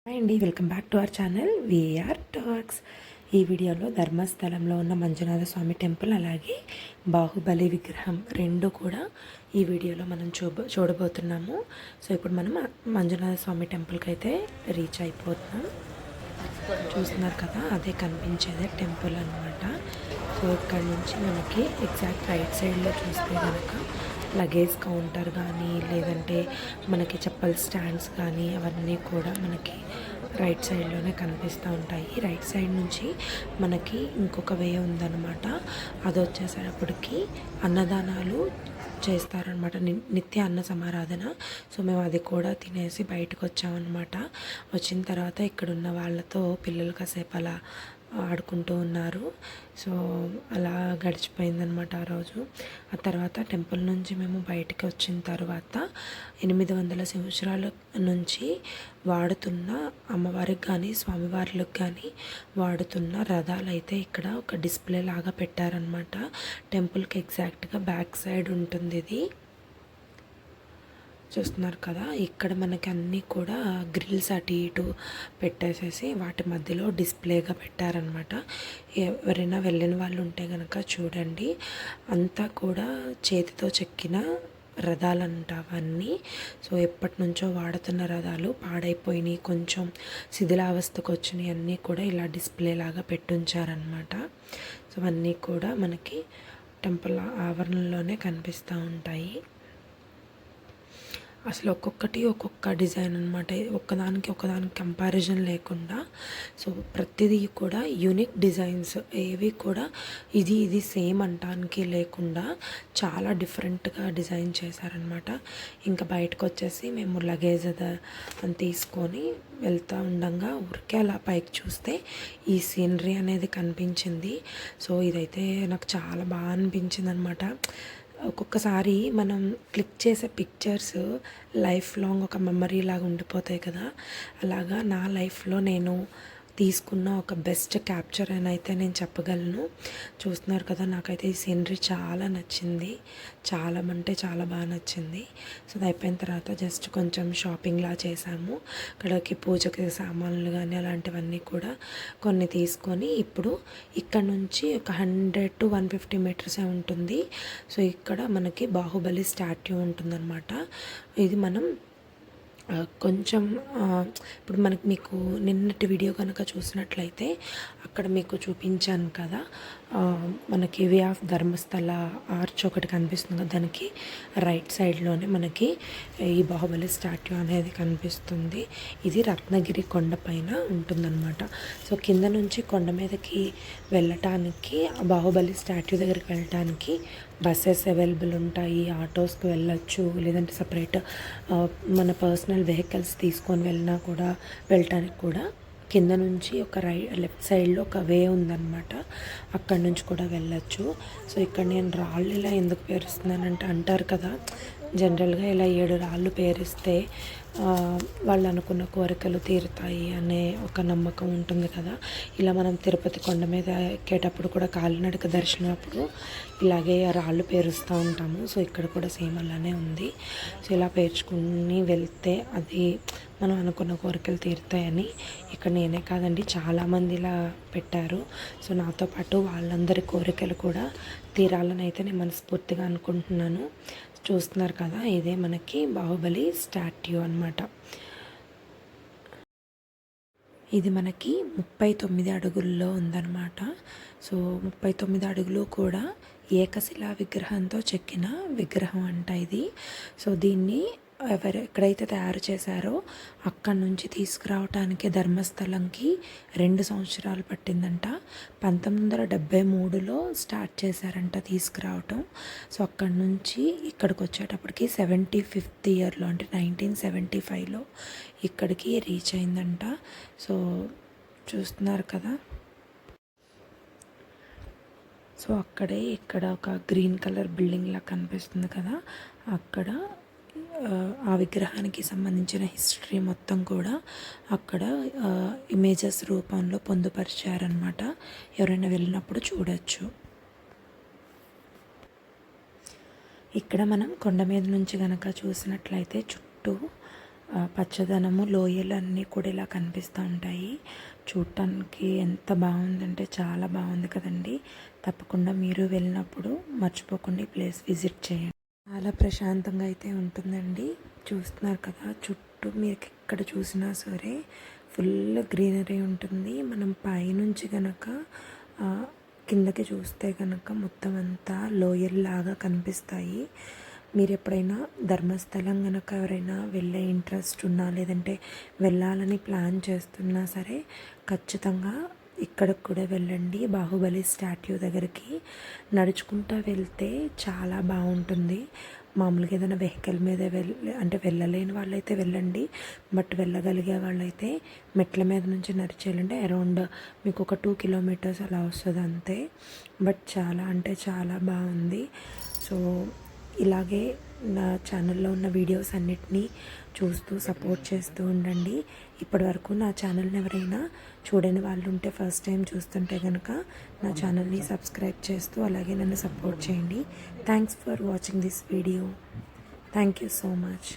Hi అండి, welcome back to our channel VR talks. ఈ వీడియోలో ధర్మస్థలంలో ఉన్న మంజునాథ స్వామి టెంపుల్ అలాగే బాహుబలి విగ్రహం రెండు కూడా ఈ వీడియోలో మనం చూడబోతున్నాము. సో ఇప్పుడు మనం మంజునాథ స్వామి టెంపుల్కి అయితే రీచ్ అయిపోతున్నాం. చూస్తున్నారు కదా, అదే కనిపించేదే టెంపుల్ అనమాట. సో ఇక్కడ నుంచి మనకి ఎగ్జాక్ట్ రైట్ సైడ్లో చూస్తే కనుక లగేజ్ కౌంటర్ కానీ లేదంటే మనకి చెప్పల్ స్టాండ్స్ కానీ అవన్నీ కూడా మనకి రైట్ సైడ్లోనే కనిపిస్తూ ఉంటాయి. రైట్ సైడ్ నుంచి మనకి ఇంకొక వే ఉందన్నమాట. అది వచ్చేసేటప్పటికి అన్నదానాలు చేస్తారనమాట, నిత్య అన్న సమారాధన. సో మేము అది కూడా తినేసి బయటకు వచ్చామన్నమాట. వచ్చిన తర్వాత ఇక్కడున్న వాళ్ళతో పిల్లలు కాసేపు అలా ఆడుకుంటూ ఉన్నారు. సో అలా గడిచిపోయిందనమాట ఆ రోజు. ఆ తర్వాత టెంపుల్ నుంచి మేము బయటికి వచ్చిన తర్వాత 800 సంవత్సరాల నుంచి వాడుతున్న అమ్మవారికి కానీ స్వామివార్లకు కానీ వాడుతున్న రథాలు అయితే ఇక్కడ ఒక డిస్ప్లే లాగా పెట్టారనమాట. టెంపుల్కి ఎగ్జాక్ట్గా బ్యాక్ సైడ్ ఉంటుంది ఇది. చూస్తున్నారు కదా, ఇక్కడ మనకి అన్నీ కూడా గ్రిల్స్ అటు ఇటు పెట్టేసేసి వాటి మధ్యలో డిస్ప్లేగా పెట్టారనమాట. ఎవరైనా వెళ్ళిన వాళ్ళు ఉంటే కనుక చూడండి, అంతా కూడా చేతితో చెక్కిన రథాలంట అవన్నీ. సో ఎప్పటి నుంచో వాడుతున్న రథాలు పాడైపోయినాయి, కొంచెం శిథిలావస్థకు వచ్చినాయి, అన్నీ కూడా ఇలా డిస్ప్లే లాగా పెట్టుంచారనమాట. సో అన్నీ కూడా మనకి టెంపుల్ ఆవరణలోనే కనిపిస్తూ ఉంటాయి. అసలు ఒక్కొక్కటి ఒక్కొక్క డిజైన్ అనమాట, ఒకదానికి కంపారిజన్ లేకుండా. సో ప్రతిదీ కూడా యూనిక్ డిజైన్స్, ఏవి కూడా ఇది సేమ్ అంటానికి లేకుండా చాలా డిఫరెంట్గా డిజైన్ చేశారనమాట. ఇంకా బయటకు వచ్చేసి మేము లగేజ్ అని తీసుకొని వెళ్తూ ఉండగా ఊరికే అలా పైకి చూస్తే ఈ సీనరీ అనేది కనిపించింది. సో ఇదైతే నాకు చాలా బాగా అనిపించింది అనమాట. ఒక్కొక్కసారి మనం క్లిక్ చేసే పిక్చర్స్ లైఫ్ లాంగ్ ఒక మెమరీ లాగా ఉండిపోతాయి కదా, అలాగా నా లైఫ్లో నేను తీసుకున్న ఒక బెస్ట్ క్యాప్చర్ అని అయితే నేను చెప్పగలను. చూస్తున్నారు కదా, నాకైతే ఈ సీనరీ చాలా నచ్చింది, చాలా అంటే చాలా బాగా నచ్చింది. సో అది అయిపోయిన తర్వాత జస్ట్ కొంచెం షాపింగ్లా చేసాము. అక్కడికి పూజకి సామాన్లు కానీ అలాంటివన్నీ కూడా కొన్ని తీసుకొని ఇప్పుడు ఇక్కడ నుంచి ఒక 100 to 150 మీటర్సే ఉంటుంది. సో ఇక్కడ మనకి బాహుబలి స్టాట్యూ ఉంటుందన్నమాట. ఇది మనం కొంచెం ఇప్పుడు మీకు నిన్నటి వీడియో కనుక చూసినట్లయితే అక్కడ మీకు చూపించాను కదా, మనకి వే ఆఫ్ ధర్మస్థల ఆర్చ్ ఒకటి కనిపిస్తుంది కదా, దానికి రైట్ సైడ్లోనే మనకి ఈ బాహుబలి స్టాట్యూ అనేది కనిపిస్తుంది. ఇది రత్నగిరి కొండ పైన ఉంటుందన్నమాట. సో కింద నుంచి కొండ మీదకి వెళ్ళటానికి, బాహుబలి స్టాట్యూ దగ్గరికి వెళ్ళటానికి బస్సెస్ అవైలబుల్ ఉంటాయి, ఆటోస్కి వెళ్ళచ్చు, లేదంటే సపరేట్ మన పర్సనల్ వెహికల్స్ తీసుకొని వెళ్ళటానికి కూడా కింద నుంచి ఒక లెఫ్ట్ సైడ్లో ఒక వే ఉందన్నమాట, అక్కడి నుంచి కూడా వెళ్ళచ్చు. సో ఇక్కడ నేను రాళ్ళు ఇలా ఎందుకు పేరుస్తున్నానంటే, అంటారు కదా జనరల్గా ఇలా 7 రాళ్ళు పేరిస్తే వాళ్ళు అనుకున్న కోరికలు తీరుతాయి అనే ఒక నమ్మకం ఉంటుంది కదా. ఇలా మనం తిరుపతి కొండ మీద ఎక్కేటప్పుడు కూడా కాలినడక దర్శనం అప్పుడు ఇలాగే రాళ్ళు పేరుస్తూ ఉంటాము. సో ఇక్కడ కూడా సేమ్ అలానే ఉంది. సో ఇలా పేర్చుకుని వెళ్తే అది మనం అనుకున్న కోరికలు తీరుతాయని ఇక్కడ నేనే కాదండి, చాలామంది ఇలా పెట్టారు. సో నాతో పాటు వాళ్ళందరి కోరికలు కూడా తీరాలని అయితే నేను మనస్ఫూర్తిగా అనుకుంటున్నాను. చూస్తున్నారు కదా, ఇదే మనకి బాహుబలి స్టాట్యూ అన్నమాట. ఇది మనకి 39 అడుగుల్లో ఉందన్నమాట. సో 39 అడుగులు కూడా ఏకశిలా విగ్రహంతో చెక్కిన విగ్రహం అంట ఇది. సో దీన్ని ఎక్కడైతే తయారు చేశారో అక్కడి నుంచి తీసుకురావటానికి ధర్మస్థలంకి 2 సంవత్సరాలు పట్టిందంట. 1973లో స్టార్ట్ చేశారంట తీసుకురావటం. సో అక్కడి నుంచి ఇక్కడికి వచ్చేటప్పటికి 75th ఇయర్లో, అంటే 1975లో ఇక్కడికి రీచ్ అయిందంట. సో చూస్తున్నారు కదా, సో అక్కడే ఇక్కడ ఒక గ్రీన్ కలర్ బిల్డింగ్ లా కనిపిస్తుంది కదా, అక్కడ ఆ విగ్రహానికి సంబంధించిన హిస్టరీ మొత్తం కూడా అక్కడ ఇమేజెస్ రూపంలో పొందుపరిచారనమాట. ఎవరైనా వెళ్ళినప్పుడు చూడొచ్చు. ఇక్కడ మనం కొండ మీద నుంచి కనుక చూసినట్లయితే చుట్టూ పచ్చదనము లోయలు అన్నీ కూడా ఇలా కనిపిస్తూ ఉంటాయి. చూడటానికి ఎంత బాగుందంటే చాలా బాగుంది కదండి. తప్పకుండా మీరు వెళ్ళినప్పుడు మర్చిపోకుండా ఈ ప్లేస్ విజిట్ చేయండి. చాలా ప్రశాంతంగా అయితే ఉంటుందండి. చూస్తున్నారు కదా, చుట్టూ మీకు ఎక్కడ చూసినా సరే ఫుల్ గ్రీనరీ ఉంటుంది. మనం పైనుంచి కనుక కిందకి చూస్తే కనుక మొత్తం అంతా లోయల్లాగా కనిపిస్తాయి. మీరు ఎప్పుడైనా ధర్మస్థలం కనుక ఎవరైనా వెళ్ళే ఇంట్రెస్ట్ ఉన్నా, లేదంటే వెళ్ళాలని ప్లాన్ చేస్తున్నా సరే ఖచ్చితంగా ఇక్కడికి కూడా వెళ్ళండి. బాహుబలి స్టాట్యూ దగ్గరికి నడుచుకుంటూ వెళ్తే చాలా బాగుంటుంది. మామూలుగా ఏదైనా వెహికల్ మీద వెళ్ళలేని వాళ్ళైతే వెళ్ళండి. బట్ వెళ్ళగలిగే వాళ్ళైతే మెట్ల మీద నుంచి నడిచి వెళ్ళండి. అరౌండ్ మీకు ఒక 2 కిలోమీటర్స్ అలా వస్తుంది అంతే. బట్ చాలా అంటే చాలా బాగుంది. సో ఇలాగే నా ఛానల్లో ఉన్న వీడియోస్ అన్నిటినీ చూస్తూ సపోర్ట్ చేస్తూ ఉండండి. ఇప్పటి వరకు నా ఛానల్ని ఎవరైనా చూడని వాళ్ళు ఉంటే, ఫస్ట్ టైం చూస్తుంటే కనుక నా ఛానల్ని సబ్స్క్రైబ్ చేస్తూ అలాగే నన్ను సపోర్ట్ చేయండి. Thanks for watching this video. Thank you so much.